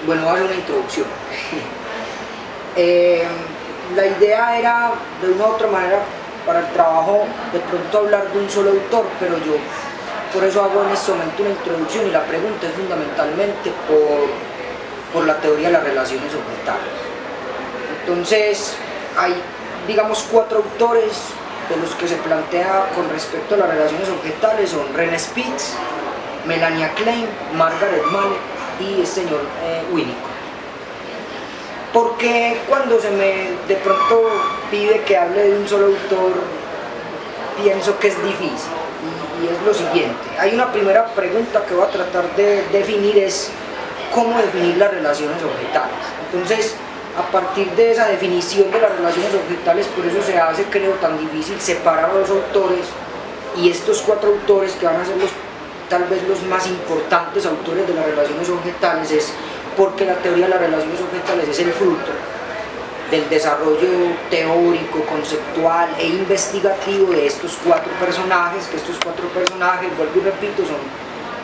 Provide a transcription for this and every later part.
Bueno, voy a hacer una introducción. La idea era, de una u otra manera, para el trabajo, de pronto hablar de un solo autor, pero yo por eso hago en este momento una introducción, y la pregunta es fundamentalmente por la teoría de las relaciones objetales. Entonces, hay, digamos, 4 autores de los que se plantea con respecto a las relaciones objetales: son René Spitz, Melania Klein, Margaret Mallett y el señor Winnicott. Porque cuando se me de pronto pide que hable de un solo autor, pienso que es difícil, y es lo siguiente. Hay una primera pregunta que voy a tratar de definir, es cómo definir las relaciones objetales. Entonces, a partir de esa definición de las relaciones objetales, por eso se hace, creo, tan difícil separar a los autores, y estos 4 autores que van a ser tal vez los más importantes autores de las relaciones objetales, es porque la teoría de las relaciones objetales es el fruto del desarrollo teórico, conceptual e investigativo de estos 4 personajes, que estos 4 personajes, vuelvo y repito, son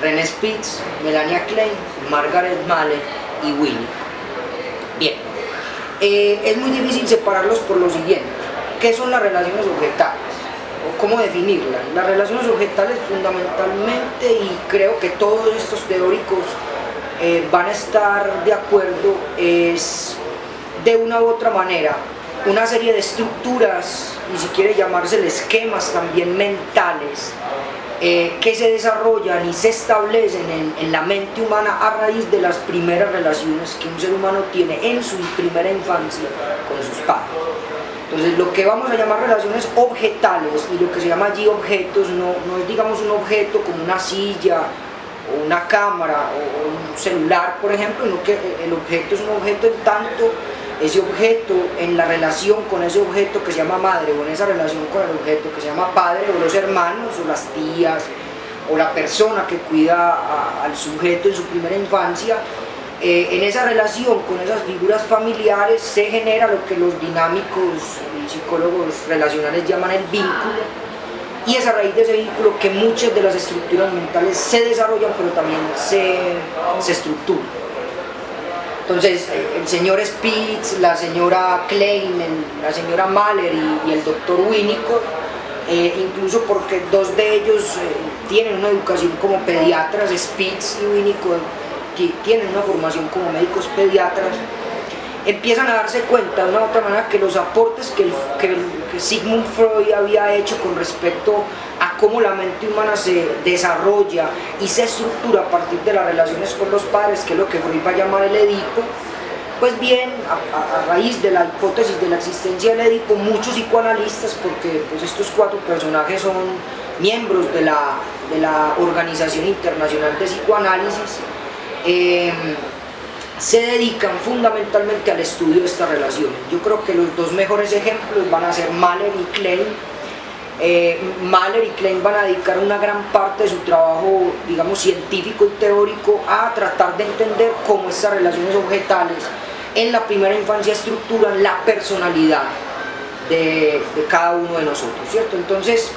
René Spitz, Melania Klein, Margaret Mallett y Winnicott. Bien, es muy difícil separarlos por lo siguiente. ¿Qué son las relaciones objetales? ¿O cómo definirlas? Las relaciones objetales, fundamentalmente, y creo que todos estos teóricos van a estar de acuerdo, es de una u otra manera una serie de estructuras, y si quiere llamarse esquemas también mentales, que se desarrollan y se establecen en la mente humana a raíz de las primeras relaciones que un ser humano tiene en su primera infancia con sus padres. Entonces, lo que vamos a llamar relaciones objetales, y lo que se llama allí objetos, no es, digamos, un objeto como una silla o una cámara o un celular, por ejemplo, sino que el objeto es un objeto en tanto ese objeto, en la relación con ese objeto que se llama madre, o en esa relación con el objeto que se llama padre, o los hermanos, o las tías, o la persona que cuida al sujeto en su primera infancia, en esa relación con esas figuras familiares se genera lo que los dinámicos y psicólogos relacionales llaman el vínculo, y es a raíz de ese vínculo que muchas de las estructuras mentales se desarrollan, pero también se estructuran. Entonces, el señor Spitz, la señora Klein, la señora Mallett y el doctor Winnicott, incluso porque 2 de ellos tienen una educación como pediatras, Spitz y Winnicott tienen una formación como médicos pediatras, empiezan a darse cuenta de una u otra manera que los aportes que Sigmund Freud había hecho con respecto a cómo la mente humana se desarrolla y se estructura a partir de las relaciones con los padres, que es lo que Freud va a llamar el Edipo, pues bien, a raíz de la hipótesis de la existencia del Edipo, muchos psicoanalistas, porque pues estos 4 personajes son miembros de la Organización Internacional de Psicoanálisis, se dedican fundamentalmente al estudio de estas relaciones. Yo creo que los 2 mejores ejemplos van a ser Mallett y Klein. Mallett y Klein van a dedicar una gran parte de su trabajo, digamos, científico y teórico a tratar de entender cómo estas relaciones objetales en la primera infancia estructuran la personalidad de cada uno de nosotros, ¿cierto? Entonces,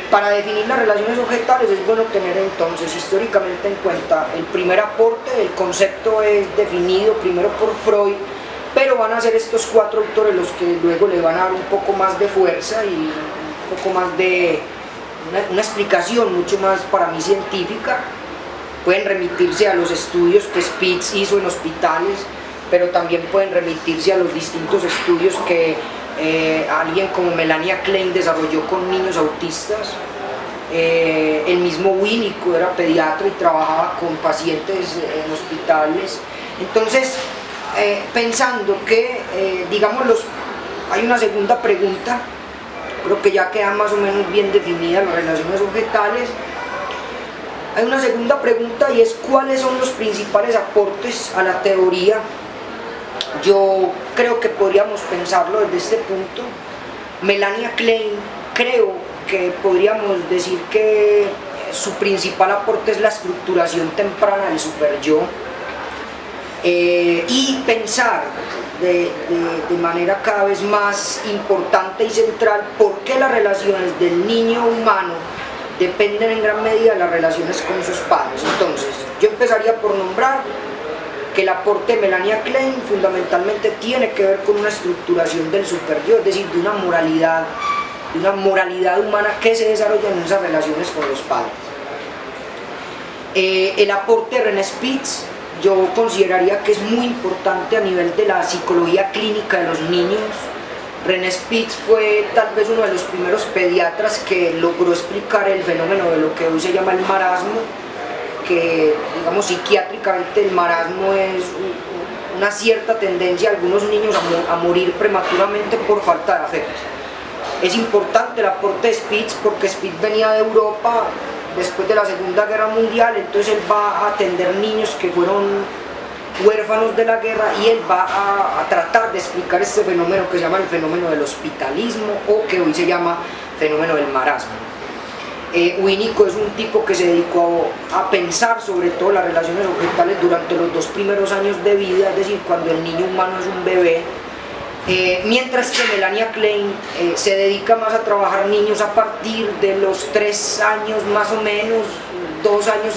para definir las relaciones objetales es bueno tener entonces históricamente en cuenta el primer aporte. El concepto es definido primero por Freud, pero van a ser estos 4 autores los que luego le van a dar un poco más de fuerza y un poco más de una explicación mucho más, para mí, científica. Pueden remitirse a los estudios que Spitz hizo en hospitales, pero también pueden remitirse a los distintos estudios que alguien como Melania Klein desarrolló con niños autistas. El mismo Winnicott era pediatra y trabajaba con pacientes en hospitales. Entonces, pensando que, digamos, hay una segunda pregunta, creo que ya quedan más o menos bien definidas las relaciones objetales. Hay una segunda pregunta, y es ¿cuáles son los principales aportes a la teoría? Yo creo que podríamos pensarlo desde este punto. Melania Klein, creo que podríamos decir que su principal aporte es la estructuración temprana del superyo, y pensar de manera cada vez más importante y central por qué las relaciones del niño humano dependen en gran medida de las relaciones con sus padres. Entonces, yo empezaría por nombrar que el aporte de Melania Klein fundamentalmente tiene que ver con una estructuración del superyo, es decir, de una moralidad humana que se desarrolla en esas relaciones con los padres. El aporte de René Spitz yo consideraría que es muy importante a nivel de la psicología clínica de los niños. René Spitz fue tal vez uno de los primeros pediatras que logró explicar el fenómeno de lo que hoy se llama el marasmo, que digamos psiquiátricamente el marasmo es una cierta tendencia de algunos niños a morir prematuramente por falta de afecto. Es importante el aporte de Spitz porque Spitz venía de Europa después de la Segunda Guerra Mundial, entonces él va a atender niños que fueron huérfanos de la guerra y él va a tratar de explicar este fenómeno que se llama el fenómeno del hospitalismo o que hoy se llama fenómeno del marasmo. Winnicott es un tipo que se dedicó a pensar sobre todo las relaciones objetales durante los 2 primeros años de vida, es decir, cuando el niño humano es un bebé, mientras que Melania Klein se dedica más a trabajar niños a partir de los 3 años más o menos, 2 años,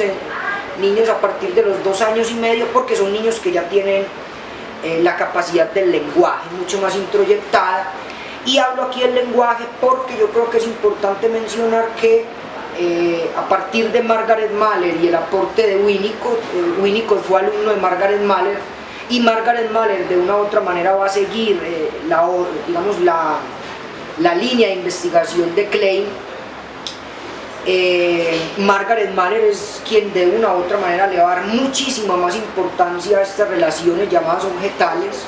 niños a partir de los 2 años y medio, porque son niños que ya tienen la capacidad del lenguaje mucho más introyectada. Y hablo aquí del lenguaje porque yo creo que es importante mencionar que a partir de Margaret Mahler y el aporte de Winnicott, Winnicott fue alumno de Margaret Mahler, y Margaret Mahler de una u otra manera va a seguir la línea de investigación de Klein. Margaret Mahler es quien de una u otra manera le va a dar muchísima más importancia a estas relaciones llamadas objetales.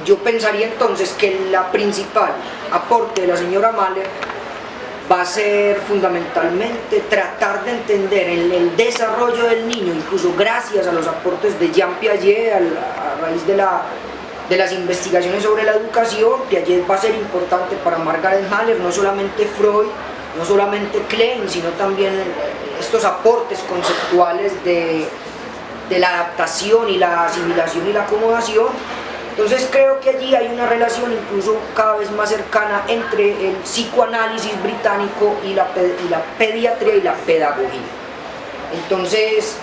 Yo pensaría entonces que la principal aporte de la señora Mahler va a ser fundamentalmente tratar de entender el desarrollo del niño, incluso gracias a los aportes de Jean Piaget a raíz de las investigaciones sobre la educación. Piaget va a ser importante para Margaret Mahler, no solamente Freud, no solamente Klein, sino también estos aportes conceptuales de la adaptación y la asimilación y la acomodación. Entonces creo que allí hay una relación incluso cada vez más cercana entre el psicoanálisis británico y la pediatría y la pedagogía. Entonces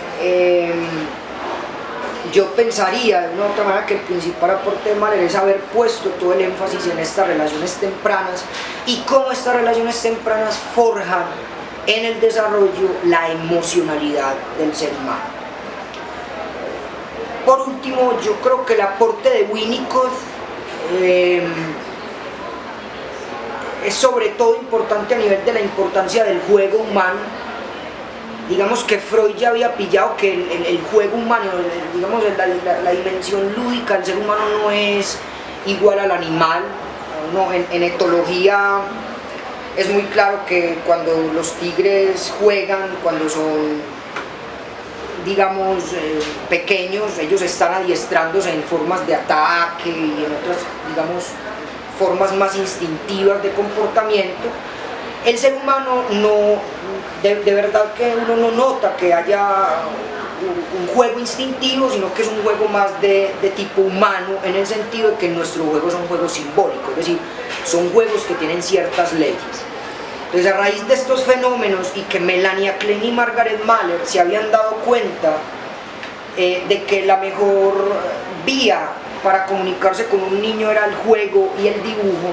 yo pensaría de una u otra manera que el principal aporte de Mahler es haber puesto todo el énfasis en estas relaciones tempranas y cómo estas relaciones tempranas forjan en el desarrollo la emocionalidad del ser humano. Por último, yo creo que el aporte de Winnicott es sobre todo importante a nivel de la importancia del juego humano. Digamos que Freud ya había pillado que el juego humano, digamos la dimensión lúdica del ser humano no es igual al animal. ¿No? En etología es muy claro que cuando los tigres juegan, cuando son digamos pequeños, ellos están adiestrándose en formas de ataque y en otras digamos formas más instintivas de comportamiento. El ser humano no, de verdad que uno no nota que haya un juego instintivo, sino que es un juego más de tipo humano, en el sentido de que nuestros juegos son juegos simbólicos, es decir, son juegos que tienen ciertas leyes. Entonces, a raíz de estos fenómenos y que Melania Klein y Margaret Mahler se habían dado cuenta de que la mejor vía para comunicarse con un niño era el juego y el dibujo,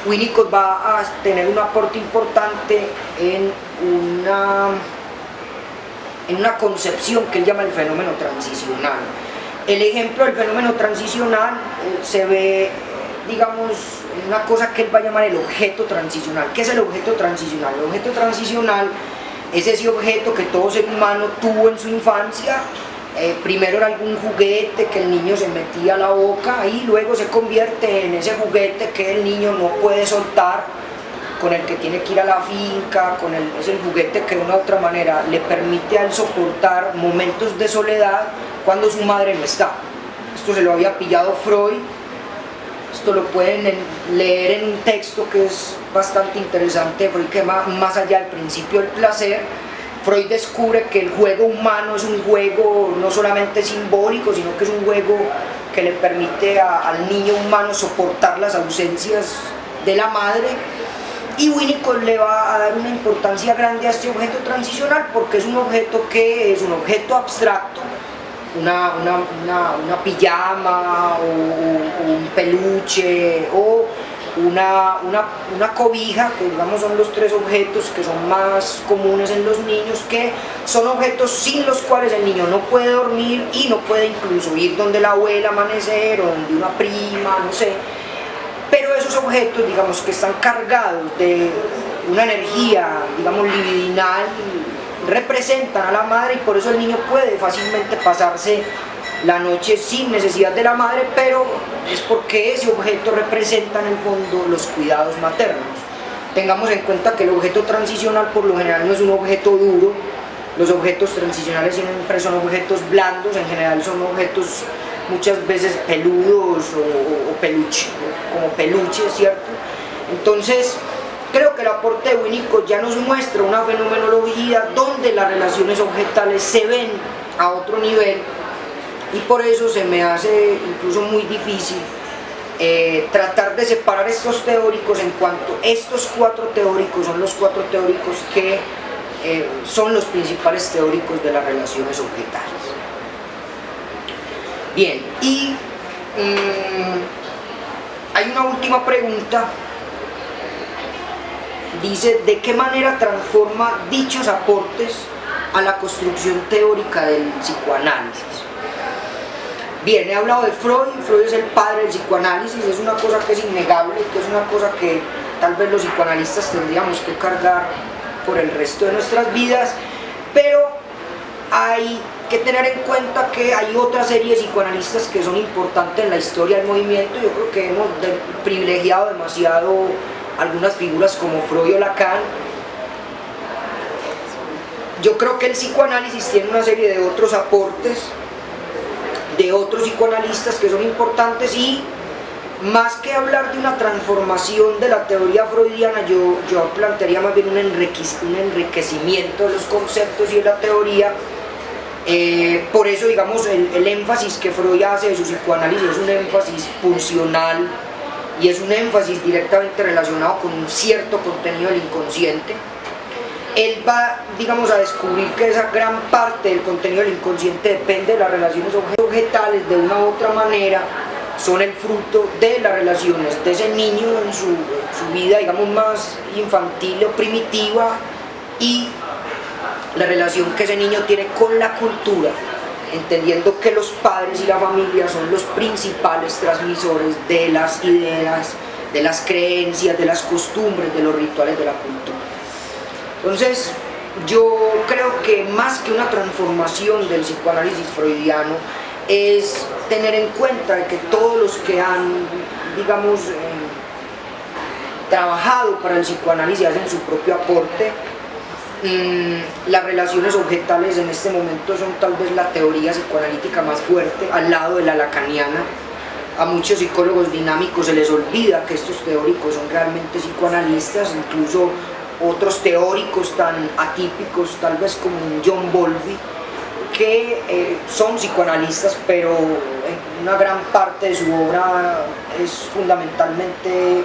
Winnicott va a tener un aporte importante en una concepción que él llama el fenómeno transicional. El ejemplo del fenómeno transicional se ve, digamos, en una cosa que él va a llamar el objeto transicional. ¿Qué es el objeto transicional? El objeto transicional es ese objeto que todo ser humano tuvo en su infancia. Primero era algún juguete que el niño se metía a la boca y luego se convierte en ese juguete que el niño no puede soltar, con el que tiene que ir a la finca, es el juguete que de una u otra manera le permite a él soportar momentos de soledad cuando su madre no está. Esto se lo había pillado Freud, esto lo pueden leer en un texto que es bastante interesante, Freud, que va más allá del principio del placer. Freud descubre que el juego humano es un juego no solamente simbólico, sino que es un juego que le permite al niño humano soportar las ausencias de la madre. Y Winnicott le va a dar una importancia grande a este objeto transicional porque es un objeto que es un objeto abstracto, una pijama o un peluche o una cobija, que digamos son los tres objetos que son más comunes en los niños, que son objetos sin los cuales el niño no puede dormir y no puede incluso ir donde la abuela amanecer o donde una prima, no sé. Pero esos objetos, digamos, que están cargados de una energía, digamos, libidinal, representan a la madre y por eso el niño puede fácilmente pasarse la noche sin necesidad de la madre, pero es porque ese objeto representa en el fondo los cuidados maternos. Tengamos en cuenta que el objeto transicional por lo general no es un objeto duro, los objetos transicionales siempre son objetos blandos, en general son objetos muchas veces peludos o peluche, como peluches, ¿cierto? Entonces, creo que el aporte de Winnicott ya nos muestra una fenomenología donde las relaciones objetales se ven a otro nivel y por eso se me hace incluso muy difícil tratar de separar estos teóricos en cuanto estos cuatro teóricos son los cuatro teóricos que son los principales teóricos de las relaciones objetales. Bien, y hay una última pregunta, dice, ¿de qué manera transforma dichos aportes a la construcción teórica del psicoanálisis? Bien, he hablado de Freud. Freud es el padre del psicoanálisis, es una cosa que es innegable, que es una cosa que tal vez los psicoanalistas tendríamos que cargar por el resto de nuestras vidas, pero hay que tener en cuenta que hay otra serie de psicoanalistas que son importantes en la historia del movimiento. Yo creo que hemos privilegiado demasiado algunas figuras como Freud o Lacan. Yo creo que el psicoanálisis tiene una serie de otros aportes de otros psicoanalistas que son importantes y más que hablar de una transformación de la teoría freudiana, yo plantearía más bien un enriquecimiento de los conceptos y de la teoría. Por eso, digamos, el énfasis que Freud hace de su psicoanálisis es un énfasis pulsional y es un énfasis directamente relacionado con un cierto contenido del inconsciente. Él va, digamos, a descubrir que esa gran parte del contenido del inconsciente depende de las relaciones objetales, de una u otra manera son el fruto de las relaciones de ese niño en su vida, digamos, más infantil o primitiva, y la relación que ese niño tiene con la cultura, entendiendo que los padres y la familia son los principales transmisores de las ideas, de las creencias, de las costumbres, de los rituales de la cultura. Entonces, yo creo que más que una transformación del psicoanálisis freudiano es tener en cuenta que todos los que han, digamos, trabajado para el psicoanálisis hacen su propio aporte. Las relaciones objetales en este momento son tal vez la teoría psicoanalítica más fuerte, al lado de la lacaniana. A muchos psicólogos dinámicos se les olvida que estos teóricos son realmente psicoanalistas, incluso otros teóricos tan atípicos, tal vez como John Bowlby, que son psicoanalistas, pero una gran parte de su obra es fundamentalmente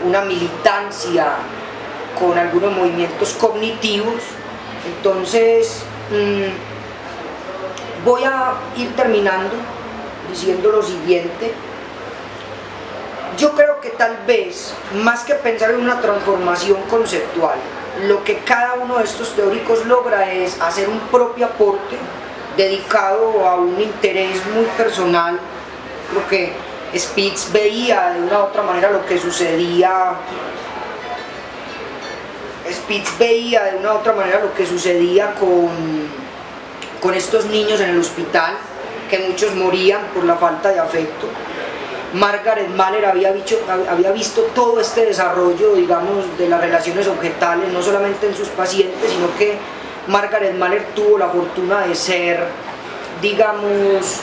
una militancia con algunos movimientos cognitivos. Entonces, voy a ir terminando diciendo lo siguiente. Yo creo que tal vez, más que pensar en una transformación conceptual, lo que cada uno de estos teóricos logra es hacer un propio aporte dedicado a un interés muy personal. Creo que Spitz veía de una u otra manera lo que sucedía. Con estos niños en el hospital, que muchos morían por la falta de afecto. Margaret Mahler había visto todo este desarrollo, digamos, de las relaciones objetales, no solamente en sus pacientes, sino que Margaret Mahler tuvo la fortuna de ser, digamos,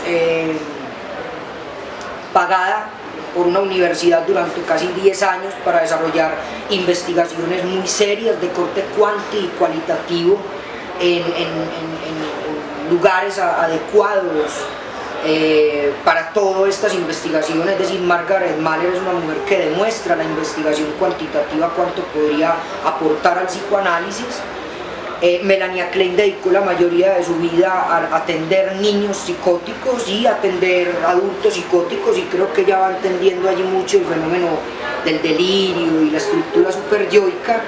pagada por una universidad durante casi 10 años para desarrollar investigaciones muy serias de corte cuanti y cualitativo en lugares adecuados para todas estas investigaciones. Es decir, Margaret Mahler es una mujer que demuestra la investigación cuantitativa cuánto podría aportar al psicoanálisis. Melania Klein dedicó la mayoría de su vida a atender niños psicóticos y atender adultos psicóticos, y creo que ella va entendiendo allí mucho el fenómeno del delirio y la estructura superyoica.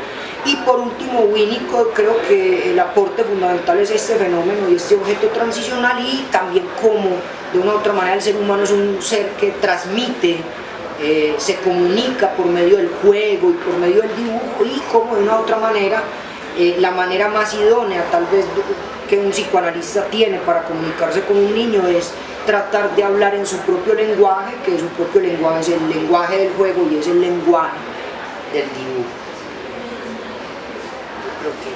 Y por último, Winnicott, creo que el aporte fundamental es este fenómeno y este objeto transicional, y también cómo de una u otra manera el ser humano es un ser que transmite, se comunica por medio del juego y por medio del dibujo, y cómo de una u otra manera la manera más idónea tal vez que un psicoanalista tiene para comunicarse con un niño es tratar de hablar en su propio lenguaje, que su propio lenguaje es el lenguaje del juego y es el lenguaje del dibujo. Yo creo que